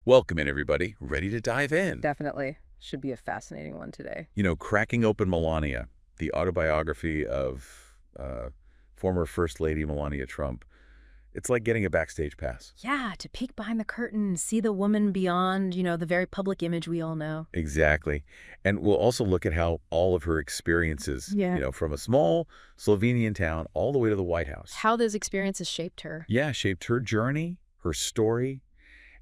Welcome in, everybody. Ready to dive in? Definitely. Should be a fascinating one today. Cracking Open Melania, the autobiography of former First Lady Melania Trump. It's like getting a backstage pass. Yeah, to peek behind the curtain, see the woman beyond, the very public image we all know. Exactly. And we'll also look at how all of her experiences, Yeah. from a small Slovenian town all the way to the White House. How those experiences shaped her. Yeah, shaped her journey, her story.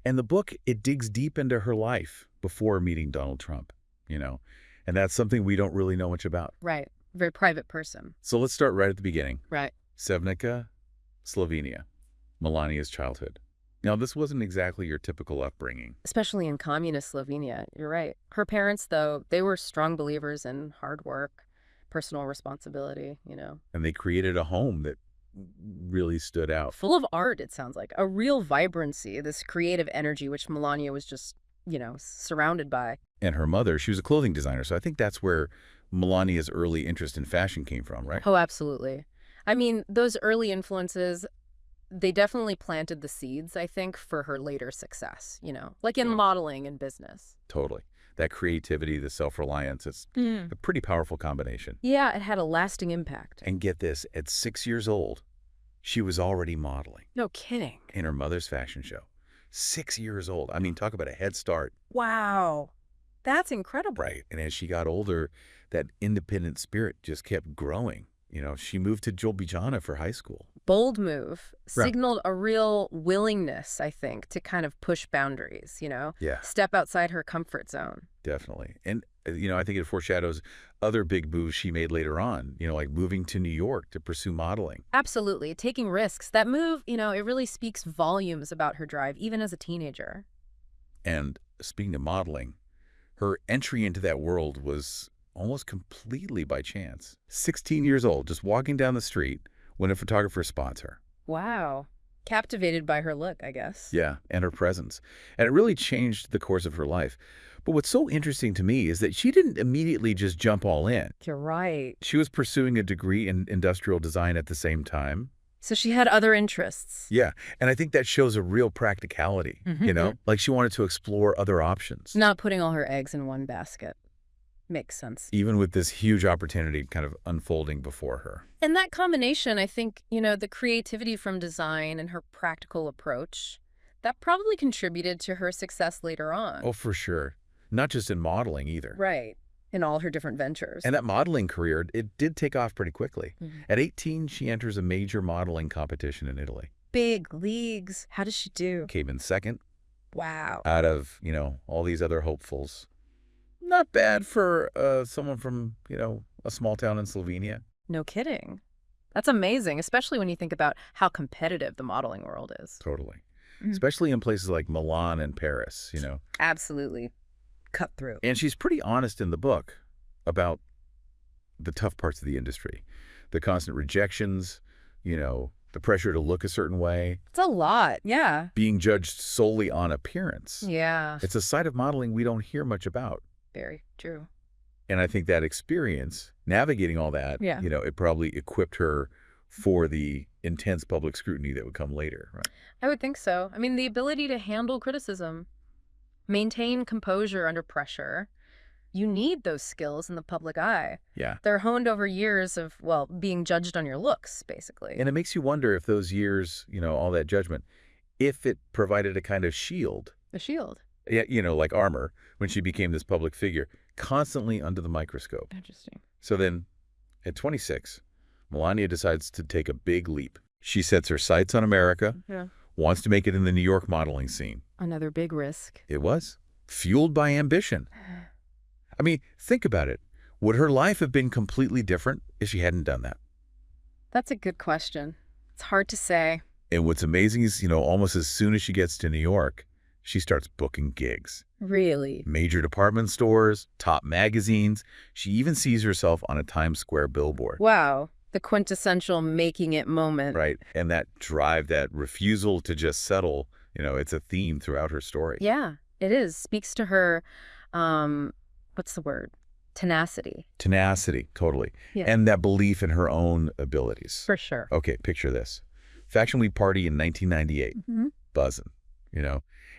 And the book, it digs deep into her life before meeting Donald Trump, And that's something we don't really know much about. Right. Very private person. So let's start right at the beginning. Right. Sevnica, Slovenia, Melania's childhood. Now, this wasn't exactly your typical upbringing. Especially in communist Slovenia. You're right. Her parents, though, they were strong believers in hard work, personal responsibility. And they created a home that really stood out. Full of art, it sounds like. A real vibrancy, this creative energy, which Melania was just, surrounded by. And her mother, she was a clothing designer, so I think that's where Melania's early interest in fashion came from, right? Oh, absolutely. I mean, those early influences, they definitely planted the seeds, I think, for her later success, like in modeling and business. Totally. That creativity, the self-reliance, it's a pretty powerful combination. Yeah, it had a lasting impact. And get this, at 6 years old, she was already modeling No kidding. in her mother's fashion show. 6 years old. I mean, talk about a head start. Wow. That's incredible. Right. And as she got older, that independent spirit just kept growing. She moved to Ljubljana for high school. Bold move. Right. Signaled a real willingness, I think, to kind of push boundaries, Yeah, Step outside her comfort zone. definitely. And, I think it foreshadows other big moves she made later on, like moving to New York to pursue modeling. Absolutely. Taking risks. That move, it really speaks volumes about her drive, even as a teenager. And speaking of modeling, her entry into that world was almost completely by chance. 16 years old, just walking down the street when a photographer spots her. Wow. Captivated by her look, I guess. Yeah, and her presence. And it really changed the course of her life. But what's so interesting to me is that she didn't immediately just jump all in. You're right. She was pursuing a degree in industrial design at the same time. So she had other interests. Yeah, and I think that shows a real practicality, Like she wanted to explore other options. Not putting all her eggs in one basket. Makes sense. Even with this huge opportunity kind of unfolding before her. And that combination, I think, the creativity from design and her practical approach, that probably contributed to her success later on. Oh, for sure. Not just in modeling either. Right. In all her different ventures. And that modeling career, it did take off pretty quickly. Mhm. At 18, she enters a major modeling competition in Italy. Big leagues. How does she do? Came in second Wow. out of, all these other hopefuls. Not bad for someone from, a small town in Slovenia. No kidding. That's amazing, especially when you think about how competitive the modeling world is. Totally. Mhm. Especially in places like Milan and Paris, Absolutely. Cut through. And she's pretty honest in the book about the tough parts of the industry. The constant rejections, the pressure to look a certain way. It's a lot. Yeah. Being judged solely on appearance. Yeah. It's a side of modeling we don't hear much about. Very true. And I think that experience, navigating all that, Yeah. It probably equipped her for the intense public scrutiny that would come later, right? I would think so. I mean, the ability to handle criticism, maintain composure under pressure, you need those skills in the public eye. Yeah. They're honed over years of, being judged on your looks, basically. And it makes you wonder if those years, all that judgment, if it provided a kind of shield. A shield. Yeah, like armor, when she became this public figure, constantly under the microscope. Interesting. So then, at 26, Melania decides to take a big leap. She sets her sights on America, Yeah. wants to make it in the New York modeling scene. Another big risk. It was fueled by ambition. I mean, think about it. Would her life have been completely different if she hadn't done that? That's a good question. It's hard to say. And what's amazing is, almost as soon as she gets to New York, she starts booking gigs. Really? Major department stores, top magazines. She even sees herself on a Times Square billboard. Wow. The quintessential making it moment. Right. And that drive, that refusal to just settle, it's a theme throughout her story. Yeah, it is. Speaks to her, what's the word? Tenacity. Tenacity, totally. Yeah. And that belief in her own abilities. For sure. Okay, picture this. Faction Week party in 1998. Mhm. Buzzing,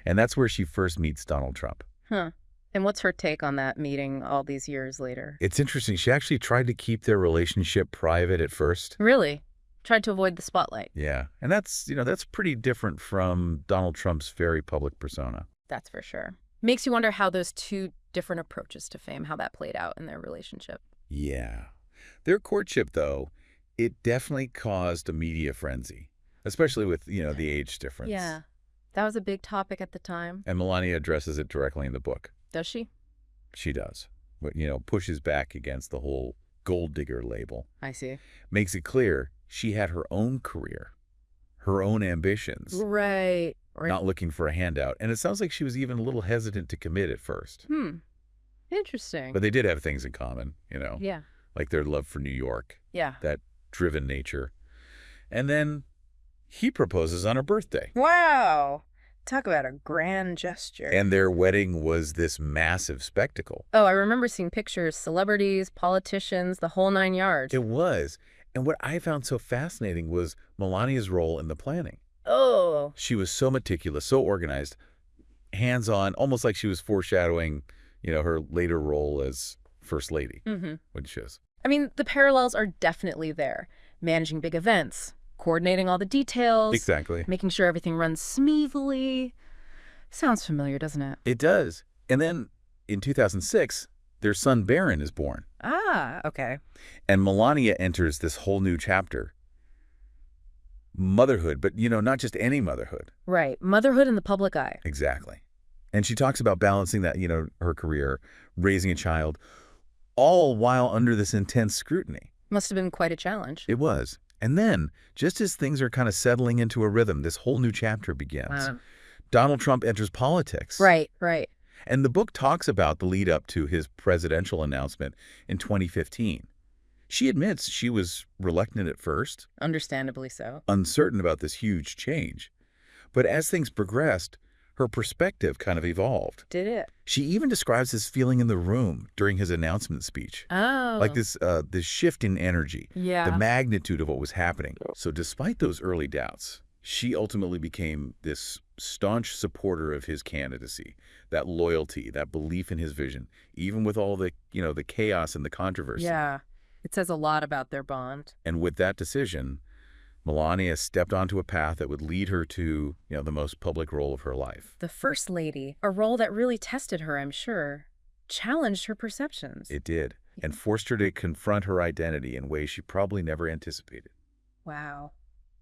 And that's where she first meets Donald Trump. Huh. And what's her take on that meeting all these years later? It's interesting. She actually tried to keep their relationship private at first. Really? Tried to avoid the spotlight. Yeah. And that's pretty different from Donald Trump's very public persona. That's for sure. Makes you wonder how those two different approaches to fame, how that played out in their relationship. Yeah. Their courtship, though, it definitely caused a media frenzy, especially with, the age difference. Yeah. That was a big topic at the time. And Melania addresses it directly in the book. Does she? She does. But, pushes back against the whole gold digger label. I see. Makes it clear she had her own career, her own ambitions. Right. Not looking for a handout. And it sounds like she was even a little hesitant to commit at first. Interesting. But they did have things in common, Yeah. like their love for New York, Yeah. that driven nature. And then he proposes on her birthday. Wow. Talk about a grand gesture. And their wedding was this massive spectacle. Oh, I remember seeing pictures, celebrities, politicians, the whole 9 yards. It was. And what I found so fascinating was Melania's role in the planning. Oh. She was so meticulous, so organized, hands-on, almost like she was foreshadowing, her later role as First Lady, when she was. I mean, the parallels are definitely there. Managing big events, coordinating all the details. Exactly. Making sure everything runs smoothly. Sounds familiar, doesn't it? It does. And then in 2006, their son Barron is born. Ah, okay. And Melania enters this whole new chapter. Motherhood, but, not just any motherhood. Right. Motherhood in the public eye. Exactly. And she talks about balancing that, her career, raising a child, all while under this intense scrutiny. Must have been quite a challenge. It was. And then, just as things are kind of settling into a rhythm, this whole new chapter begins. Wow. Donald Trump enters politics. Right, right. And the book talks about the lead up to his presidential announcement in 2015. She admits she was reluctant at first. Understandably so. Uncertain about this huge change. But as things progressed, her perspective kind of evolved. Did it? She even describes this feeling in the room during his announcement speech. Oh. Like this shift in energy. Yeah. The magnitude of what was happening. So despite those early doubts, she ultimately became this staunch supporter of his candidacy. That loyalty, that belief in his vision, even with all the, the chaos and the controversy. Yeah. It says a lot about their bond. And with that decision, Melania stepped onto a path that would lead her to, the most public role of her life. The First Lady, a role that really tested her, I'm sure, challenged her perceptions. It did, and forced her to confront her identity in ways she probably never anticipated. Wow.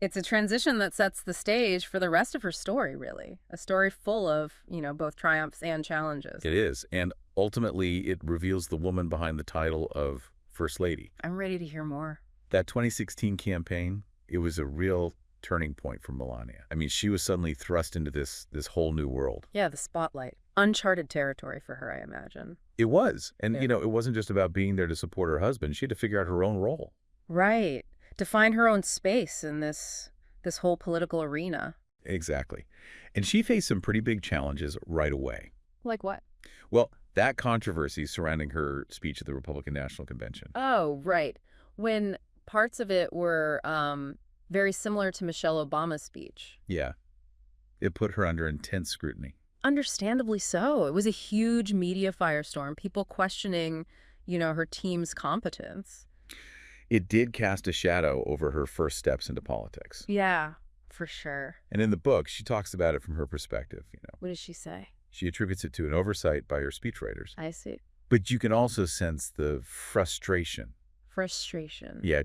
It's a transition that sets the stage for the rest of her story, really. A story full of, both triumphs and challenges. It is, and ultimately it reveals the woman behind the title of First Lady. I'm ready to hear more. That 2016 campaign, it was a real turning point for Melania. I mean, she was suddenly thrust into this whole new world. Yeah, the spotlight. Uncharted territory for her, I imagine. It was. And, Yeah. it wasn't just about being there to support her husband. She had to figure out her own role. Right. To find her own space in this whole political arena. Exactly. And she faced some pretty big challenges right away. Like what? Well, that controversy surrounding her speech at the Republican National Convention. Oh, right. When parts of it were very similar to Michelle Obama's speech. Yeah. It put her under intense scrutiny. Understandably so. It was a huge media firestorm, people questioning, her team's competence. It did cast a shadow over her first steps into politics. Yeah, for sure. And in the book, she talks about it from her perspective. What does she say? She attributes it to an oversight by her speechwriters. I see. But you can also sense the frustration. Frustration. Yeah,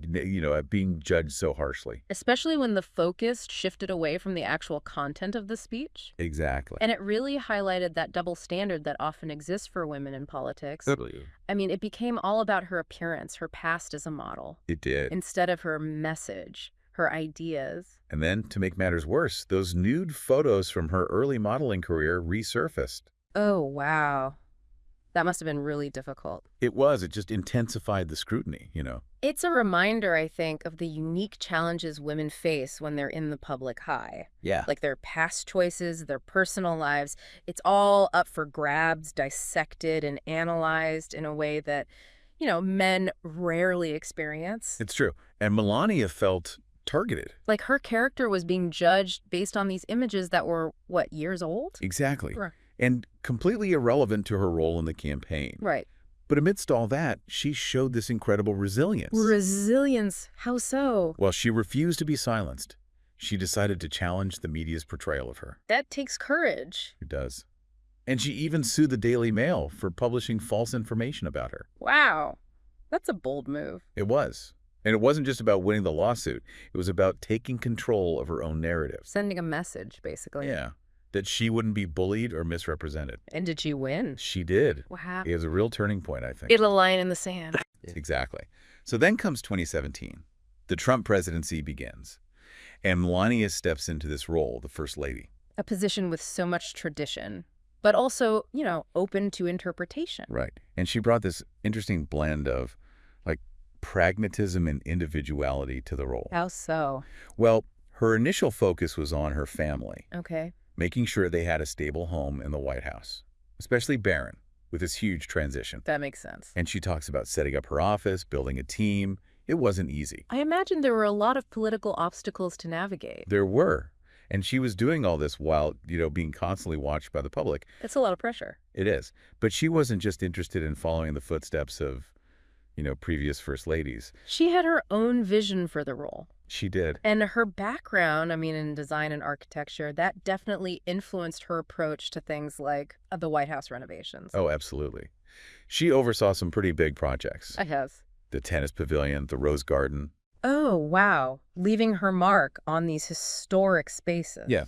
at being judged so harshly. Especially when the focus shifted away from the actual content of the speech. Exactly. And it really highlighted that double standard that often exists for women in politics. I mean, it became all about her appearance, her past as a model. It did. Instead of her message, her ideas. And then, to make matters worse, those nude photos from her early modeling career resurfaced. Oh, wow. That must have been really difficult. It was. It just intensified the scrutiny, It's a reminder, I think, of the unique challenges women face when they're in the public eye. Yeah. Like their past choices, their personal lives. It's all up for grabs, dissected and analyzed in a way that, men rarely experience. It's true. And Melania felt targeted. Like her character was being judged based on these images that were, what, years old? Exactly. Right. And completely irrelevant to her role in the campaign. Right. But amidst all that, she showed this incredible resilience. Resilience. How so? While she refused to be silenced, she decided to challenge the media's portrayal of her. That takes courage. It does. And she even sued the Daily Mail for publishing false information about her. Wow. That's a bold move. It was. And it wasn't just about winning the lawsuit. It was about taking control of her own narrative. Sending a message, basically. Yeah. That she wouldn't be bullied or misrepresented. And did she win? She did. Wow. It was a real turning point, I think. It's a line in the sand. Exactly. So then comes 2017. The Trump presidency begins. And Melania steps into this role, the First Lady. A position with so much tradition, but also, open to interpretation. Right. And she brought this interesting blend of, like, pragmatism and individuality to the role. How so? Well, her initial focus was on her family, Okay. making sure they had a stable home in the White House, especially Barron, with this huge transition. That makes sense. And she talks about setting up her office, building a team. It wasn't easy. I imagine there were a lot of political obstacles to navigate. There were. And she was doing all this while, being constantly watched by the public. It's a lot of pressure. It is. But she wasn't just interested in following the footsteps of, previous First Ladies. She had her own vision for the role. She did. And her background, in design and architecture, that definitely influenced her approach to things like the White House renovations. Oh, absolutely. She oversaw some pretty big projects. I have. The tennis pavilion, the Rose Garden. Oh, wow. Leaving her mark on these historic spaces. Yeah.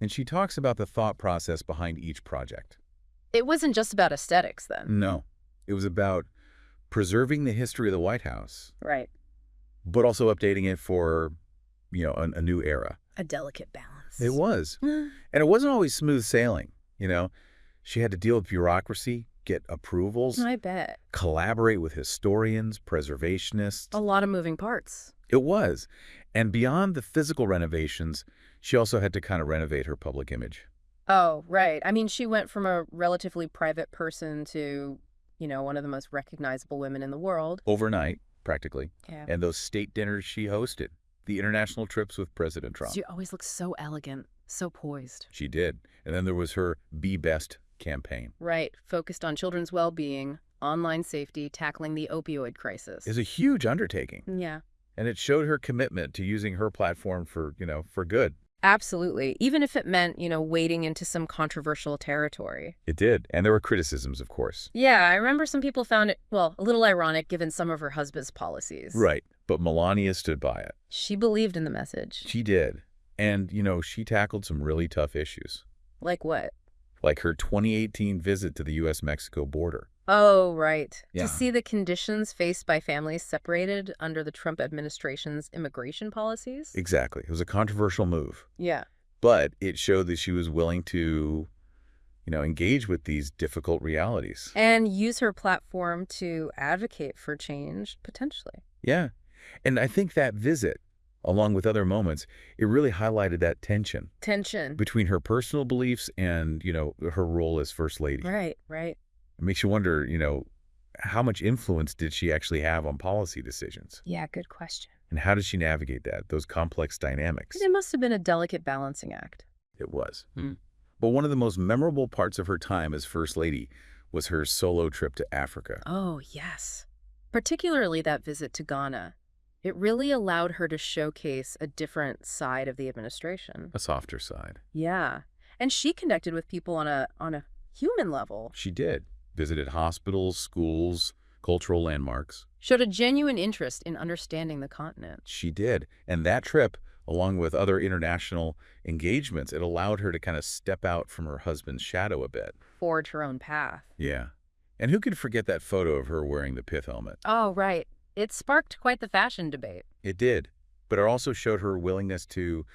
And she talks about the thought process behind each project. It wasn't just about aesthetics then. No. It was about preserving the history of the White House, Right. but also updating it for, a new era. A delicate balance. It was. And it wasn't always smooth sailing, She had to deal with bureaucracy, get approvals, I bet. collaborate with historians, preservationists. A lot of moving parts. It was. And beyond the physical renovations, she also had to kind of renovate her public image. Oh, right. She went from a relatively private person to, one of the most recognizable women in the world. Overnight, practically. Yeah. And those state dinners she hosted, the international trips with President Trump. She always looks so elegant, so poised. She did. And then there was her Be Best campaign. Right. Focused on children's well-being, online safety, tackling the opioid crisis. It's a huge undertaking. Yeah. And it showed her commitment to using her platform for, for good. Absolutely. Even if it meant, wading into some controversial territory. It did. And there were criticisms, of course. Yeah, I remember some people found it, a little ironic given some of her husband's policies. Right. But Melania stood by it. She believed in the message. She did. And, she tackled some really tough issues. Like what? Like her 2018 visit to the U.S.-Mexico border. Oh, right. Yeah. To see the conditions faced by families separated under the Trump administration's immigration policies? Exactly. It was a controversial move. Yeah. But it showed that she was willing to, engage with these difficult realities. And use her platform to advocate for change, potentially. Yeah. And I think that visit, along with other moments, it really highlighted that tension. Tension. Between her personal beliefs and, her role as First Lady. Right, right. It makes you wonder, how much influence did she actually have on policy decisions? Yeah, good question. And how did she navigate that, those complex dynamics? It must have been a delicate balancing act. It was. But one of the most memorable parts of her time as First Lady was her solo trip to Africa. Oh, yes. Particularly that visit to Ghana. It really allowed her to showcase a different side of the administration. A softer side. Yeah. And she connected with people on a human level. She did. Visited hospitals, schools, cultural landmarks. Showed a genuine interest in understanding the continent. She did. And that trip, along with other international engagements, it allowed her to kind of step out from her husband's shadow a bit. Forge her own path. Yeah. And who could forget that photo of her wearing the pith helmet? Oh, right. It sparked quite the fashion debate. It did. But it also showed her willingness to,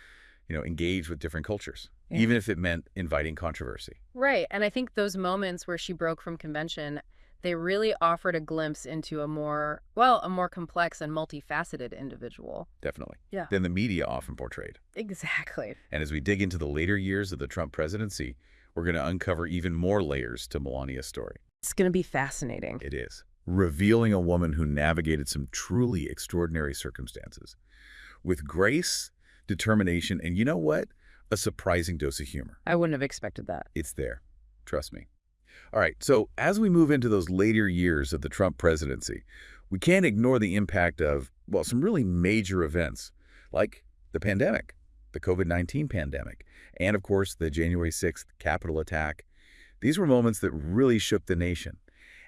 engage with different cultures, even if it meant inviting controversy. Right. And I think those moments where she broke from convention, they really offered a glimpse into a more complex and multifaceted individual. Definitely. Yeah. Than the media often portrayed. Exactly. And as we dig into the later years of the Trump presidency, we're going to uncover even more layers to Melania's story. It's going to be fascinating. It is. Revealing a woman who navigated some truly extraordinary circumstances. with grace, determination, and you know what? A surprising dose of humor. I wouldn't have expected that. It's there. Trust me. All right, so as we move into those later years of the Trump presidency, we can't ignore the impact of, well, some really major events, like the pandemic, the COVID-19 pandemic, and of course, the January 6th Capitol attack. These were moments that really shook the nation.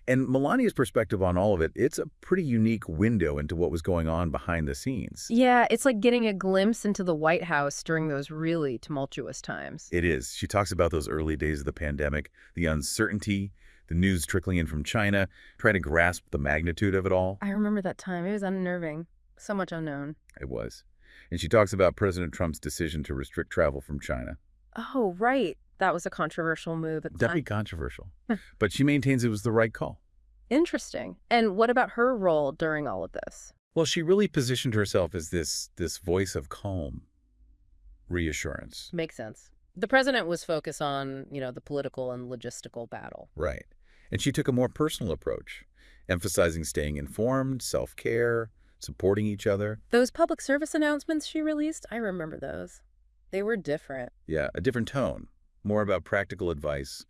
And Melania's perspective on all of it, it's a pretty unique window into what was going on behind the scenes. Yeah, it's like getting a glimpse into the White House during those really tumultuous times. It is. She talks about those early days of the pandemic, the uncertainty, the news trickling in from China, trying to grasp the magnitude of it all. I remember that time. It was unnerving. So much unknown. It was. And she talks about President Trump's decision to restrict travel from China. Oh, right. That was a controversial move at the Definitely time. controversial. But she maintains it was the right call. Interesting. And what about her role during all of this? Well, she really positioned herself as this voice of calm, reassurance. Makes sense. The president was focused on, the political and logistical battle. Right. And she took a more personal approach, emphasizing staying informed, self-care, supporting each other. Those public service announcements she released, I remember those. They were different. Yeah, a different tone, more about practical advice,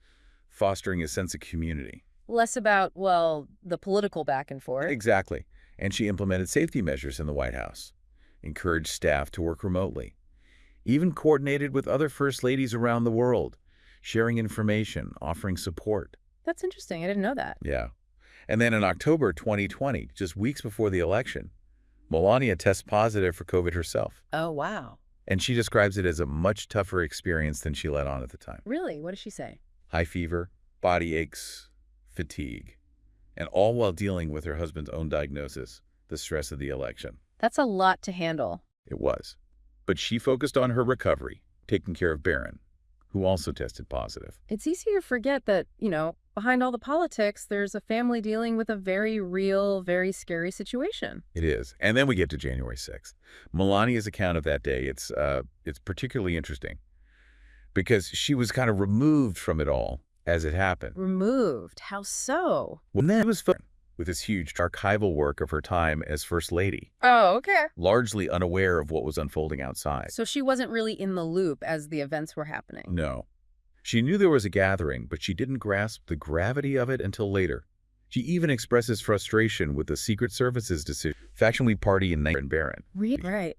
fostering a sense of community. Less about, well, the political back and forth. Exactly. And she implemented safety measures in the White House, encouraged staff to work remotely, even coordinated with other first ladies around the world, sharing information, offering support. That's interesting. I didn't know that. Yeah. And then in October 2020, just weeks before the election, Melania tests positive for COVID herself. Oh, wow. And she describes it as a much tougher experience than she let on at the time. Really? What does she say? High fever, body aches, fatigue, and all while dealing with her husband's own diagnosis, the stress of the election. That's a lot to handle. It was. But she focused on her recovery, taking care of Barron, who also tested positive. It's easy to forget that, behind all the politics, there's a family dealing with a very real, very scary situation. It is. And then we get to January 6th. Melania's account of that day, it's particularly interesting because she was kind of removed from it all as it happened. Removed? How so? Well, then it was fun with this huge archival work of her time as First Lady, Oh, okay. largely unaware of what was unfolding outside. So she wasn't really in the loop as the events were happening. No. She knew there was a gathering, but she didn't grasp the gravity of it until later. She even expresses frustration with the Secret Service's decision. Faction lead party in Barron. Really? Right.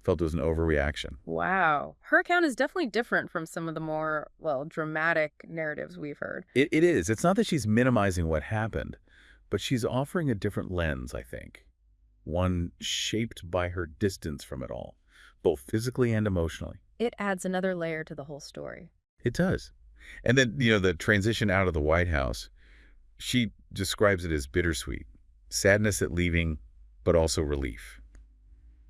Felt it was an overreaction. Wow. Her account is definitely different from some of the more, dramatic narratives we've heard. It is. It's not that she's minimizing what happened, but she's offering a different lens, I think. One shaped by her distance from it all, both physically and emotionally. It adds another layer to the whole story. It does. And then, the transition out of the White House, she describes it as bittersweet. Sadness at leaving, but also relief.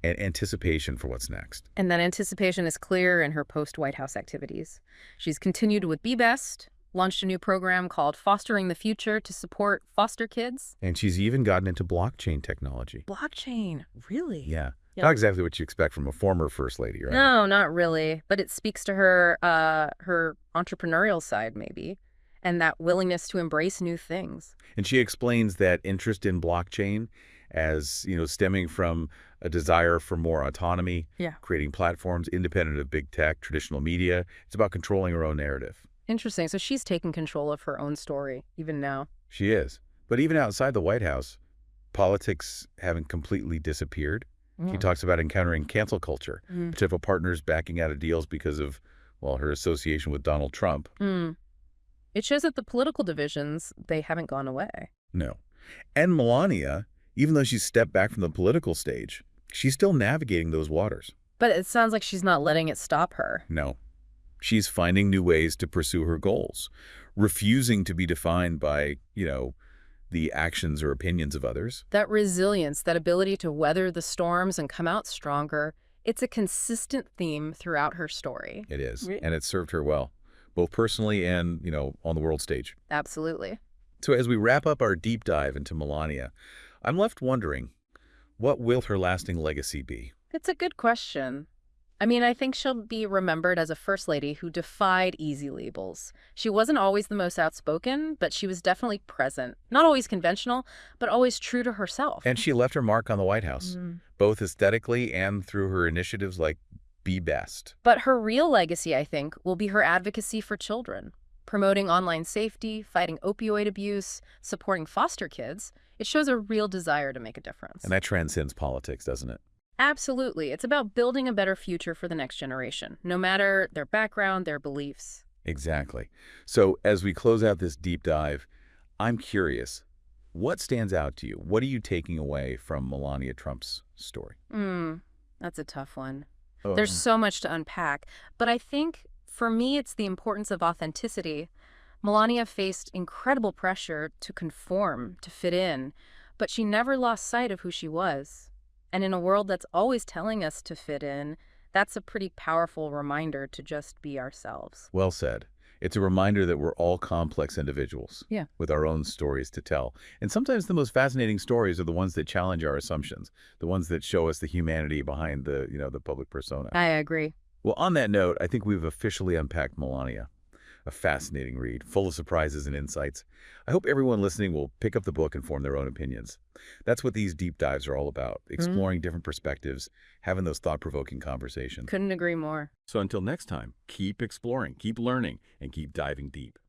And anticipation for what's next. And that anticipation is clear in her post-White House activities. She's continued with Be Best, launched a new program called Fostering the Future to support foster kids. And she's even gotten into blockchain technology. Blockchain? Really? Yeah. Yep. Not exactly what you expect from a former First Lady, right? No, not really. But it speaks to her her entrepreneurial side, maybe, and that willingness to embrace new things. And she explains that interest in blockchain as, stemming from a desire for more autonomy, creating platforms independent of big tech, traditional media. It's about controlling her own narrative. Interesting. So she's taking control of her own story, even now. She is. But even outside the White House, politics haven't completely disappeared. She talks about encountering cancel culture, potential partners backing out of deals because of, her association with Donald Trump. It shows that the political divisions, they haven't gone away. No. And Melania, even though she's stepped back from the political stage, she's still navigating those waters. But it sounds like she's not letting it stop her. No. She's finding new ways to pursue her goals, refusing to be defined by, the actions or opinions of others. That resilience, that ability to weather the storms and come out stronger, it's a consistent theme throughout her story. It is. And it's served her well, both personally and, on the world stage. Absolutely. So as we wrap up our deep dive into Melania, I'm left wondering, what will her lasting legacy be? It's a good question. I mean, I think she'll be remembered as a first lady who defied easy labels. She wasn't always the most outspoken, but she was definitely present. Not always conventional, but always true to herself. And she left her mark on the White House, Mm. both aesthetically and through her initiatives like Be Best. But her real legacy, I think, will be her advocacy for children. Promoting online safety, fighting opioid abuse, supporting foster kids. It shows a real desire to make a difference. And that transcends politics, doesn't it? Absolutely. It's about building a better future for the next generation, no matter their background, their beliefs. Exactly. So as we close out this deep dive, I'm curious, what stands out to you? What are you taking away from Melania Trump's story? That's a tough one. Oh, There's so much to unpack, but I think for me it's the importance of authenticity. Melania faced incredible pressure to conform, to fit in, but she never lost sight of who she was. And in a world that's always telling us to fit in, that's a pretty powerful reminder to just be ourselves. well said. It's a reminder that we're all complex individuals Yeah. with our own stories to tell. And sometimes the most fascinating stories are the ones that challenge our assumptions, the ones that show us the humanity behind the public persona. I agree. Well, on that note, I think we've officially unpacked Melania. A fascinating read, full of surprises and insights. I hope everyone listening will pick up the book and form their own opinions. That's what these deep dives are all about, exploring different perspectives, having those thought-provoking conversations. Couldn't agree more. So until next time, keep exploring, keep learning, and keep diving deep.